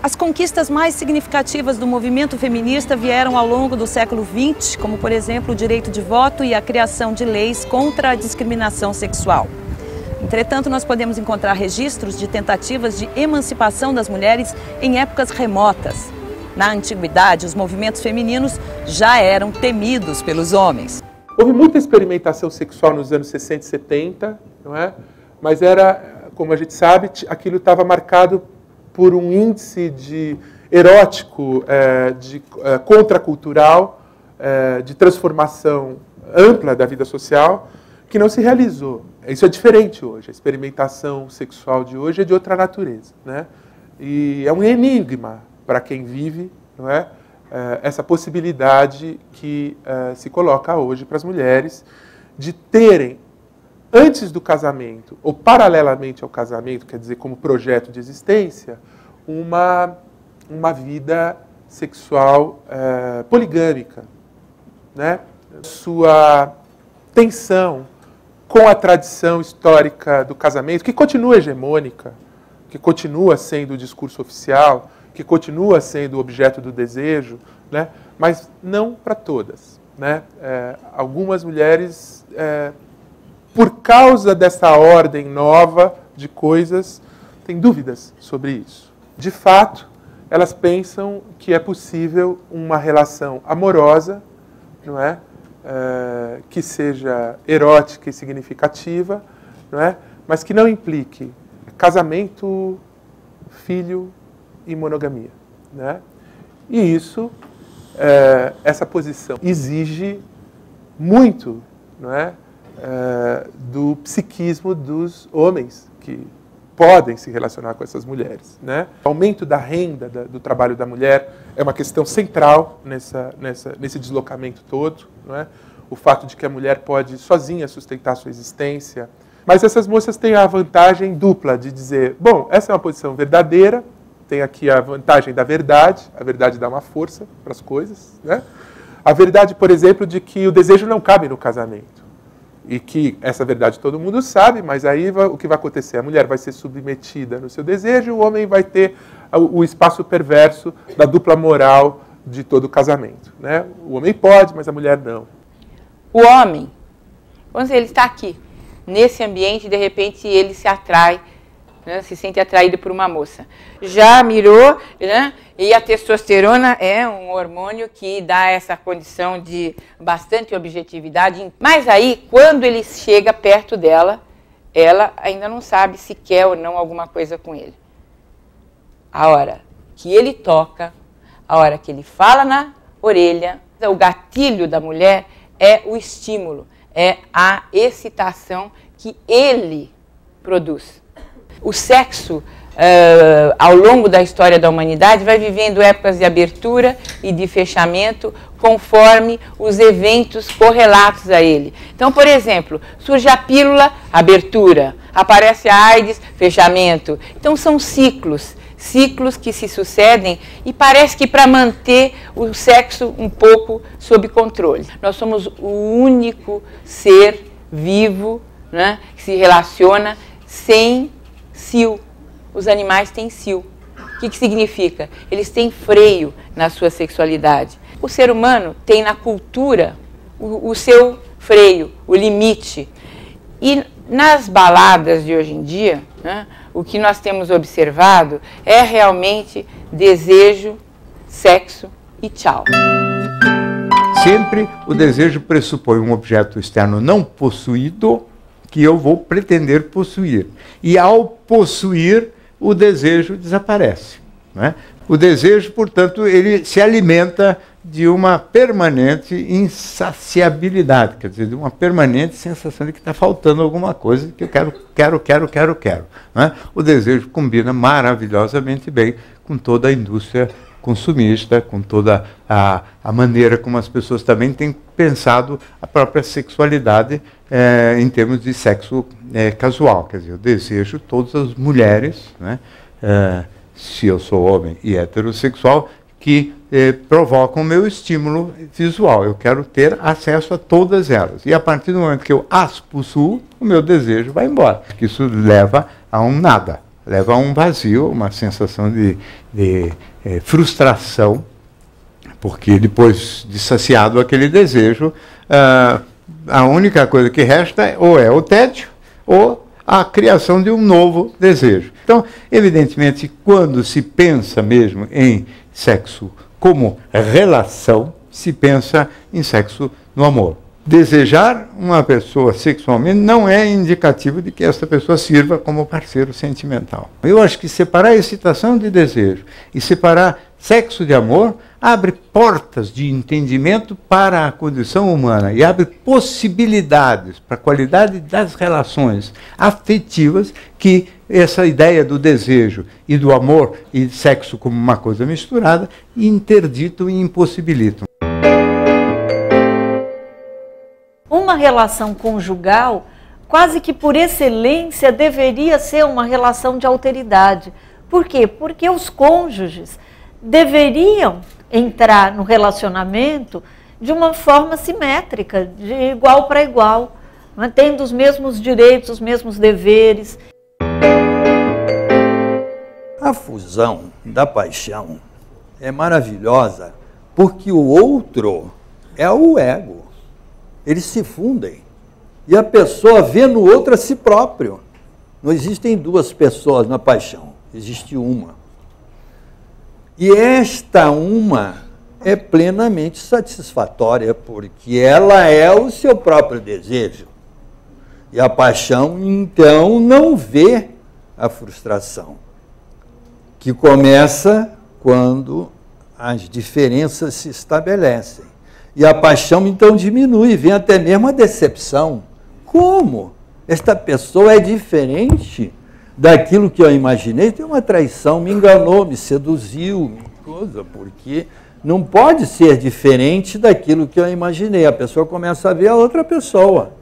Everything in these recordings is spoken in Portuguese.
As conquistas mais significativas do movimento feminista vieram ao longo do século XX, como, por exemplo, o direito de voto e a criação de leis contra a discriminação sexual. Entretanto, nós podemos encontrar registros de tentativas de emancipação das mulheres em épocas remotas. Na antiguidade, os movimentos femininos já eram temidos pelos homens. Houve muita experimentação sexual nos anos 60 e 70, não é? Mas era, como a gente sabe, aquilo estava marcado por um índice erótico, contracultural, de transformação ampla da vida social, que não se realizou. Isso é diferente hoje. A experimentação sexual de hoje é de outra natureza, né? E é um enigma para quem vive, não é? Essa possibilidade que se coloca hoje para as mulheres de terem, antes do casamento, ou paralelamente ao casamento, quer dizer, como projeto de existência, uma vida sexual poligâmica, né? Sua tensão com a tradição histórica do casamento, que continua hegemônica, que continua sendo o discurso oficial, que continua sendo objeto do desejo, né? Mas não para todas, né? Algumas mulheres, por causa dessa ordem nova de coisas, têm dúvidas sobre isso. De fato, elas pensam que é possível uma relação amorosa, não é? Que seja erótica e significativa, não é? Mas que não implique casamento, filho e monogamia, né? E isso, essa posição exige muito, não é? Do psiquismo dos homens que podem se relacionar com essas mulheres, né? O aumento da renda do trabalho da mulher é uma questão central nesse deslocamento todo, não é? O fato de que a mulher pode sozinha sustentar sua existência. Mas essas moças têm a vantagem dupla de dizer, bom, essa é uma posição verdadeira, tem aqui a vantagem da verdade, a verdade dá uma força para as coisas, né? A verdade, por exemplo, de que o desejo não cabe no casamento. E que essa verdade todo mundo sabe, mas aí o que vai acontecer? A mulher vai ser submetida no seu desejo, o homem vai ter o espaço perverso da dupla moral de todo o casamento, né? O homem pode, mas a mulher não. O homem, quando ele está aqui, nesse ambiente, de repente ele se atrai, né, se sente atraído por uma moça. Já mirou, né, e a testosterona é um hormônio que dá essa condição de bastante objetividade. Mas aí, quando ele chega perto dela, ela ainda não sabe se quer ou não alguma coisa com ele. A hora que ele toca, a hora que ele fala na orelha, o gatilho da mulher é o estímulo, é a excitação que ele produz. O sexo, ao longo da história da humanidade, vai vivendo épocas de abertura e de fechamento conforme os eventos correlatos a ele. Então, por exemplo, surge a pílula, abertura, aparece a AIDS, fechamento. Então, são ciclos que se sucedem e parece que para manter o sexo um pouco sob controle. Nós somos o único ser vivo, né, que se relaciona sem cio. Os animais têm cio. O que significa? Eles têm freio na sua sexualidade. O ser humano tem na cultura o seu freio, o limite. E nas baladas de hoje em dia, né, o que nós temos observado é realmente desejo, sexo e tchau. Sempre o desejo pressupõe um objeto externo não possuído que eu vou pretender possuir. E ao possuir, o desejo desaparece, né? O desejo, portanto, ele se alimenta de uma permanente insaciabilidade, quer dizer, de uma permanente sensação de que está faltando alguma coisa, que eu quero. Né? O desejo combina maravilhosamente bem com toda a indústria consumista, com toda a maneira como as pessoas também têm pensado a própria sexualidade em termos de sexo casual. Quer dizer, eu desejo todas as mulheres, né, se eu sou homem e heterossexual, que provocam o meu estímulo visual. Eu quero ter acesso a todas elas. E a partir do momento que eu as possuo, o meu desejo vai embora. Isso leva a um nada. leva a um vazio, uma sensação de frustração, porque depois de saciado aquele desejo, a única coisa que resta ou é o tédio ou a criação de um novo desejo. Então, evidentemente, quando se pensa mesmo em sexo como relação, se pensa em sexo no amor. Desejar uma pessoa sexualmente não é indicativo de que essa pessoa sirva como parceiro sentimental. Eu acho que separar excitação de desejo e separar sexo de amor abre portas de entendimento para a condição humana e abre possibilidades para a qualidade das relações afetivas que essa ideia do desejo e do amor e sexo como uma coisa misturada interditam e impossibilitam. Uma relação conjugal, quase que por excelência, deveria ser uma relação de alteridade. Por quê? Porque os cônjuges deveriam entrar no relacionamento de uma forma simétrica, de igual para igual, tendo os mesmos direitos, os mesmos deveres. A fusão da paixão é maravilhosa porque o outro é o ego. Eles se fundem e a pessoa vê no outro a si próprio. Não existem duas pessoas na paixão, existe uma. E esta uma é plenamente satisfatória, porque ela é o seu próprio desejo. E a paixão, então, não vê a frustração, que começa quando as diferenças se estabelecem. E a paixão, então, diminui, vem até mesmo a decepção. Como? Esta pessoa é diferente daquilo que eu imaginei, tem uma traição, me enganou, me seduziu, coisa, porque não pode ser diferente daquilo que eu imaginei. A pessoa começa a ver a outra pessoa.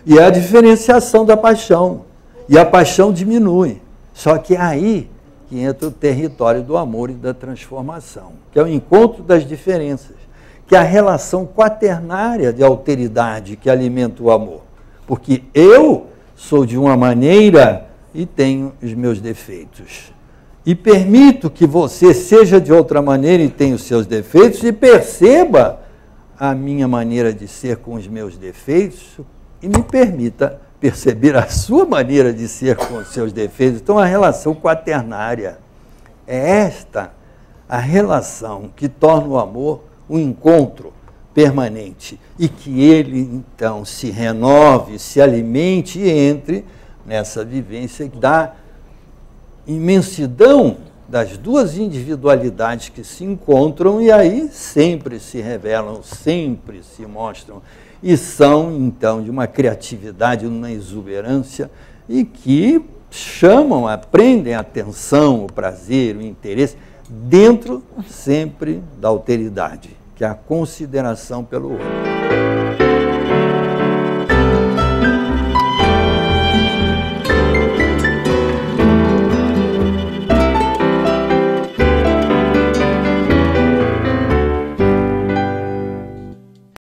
E é a diferenciação da paixão. E a paixão diminui. Só que é aí que entra o território do amor e da transformação, que é o encontro das diferenças, que é a relação quaternária de alteridade que alimenta o amor. Porque eu sou de uma maneira e tenho os meus defeitos. E permito que você seja de outra maneira e tenha os seus defeitos e perceba a minha maneira de ser com os meus defeitos e me permita perceber a sua maneira de ser com os seus defeitos. Então, a relação quaternária é esta a relação que torna o amor um encontro permanente e que ele, então, se renove, se alimente e entre nessa vivência da imensidão das duas individualidades que se encontram e aí sempre se revelam, sempre se mostram e são, então, de uma criatividade, uma exuberância e que chamam, aprendem a atenção, o prazer, o interesse, dentro sempre da alteridade, que é a consideração pelo outro.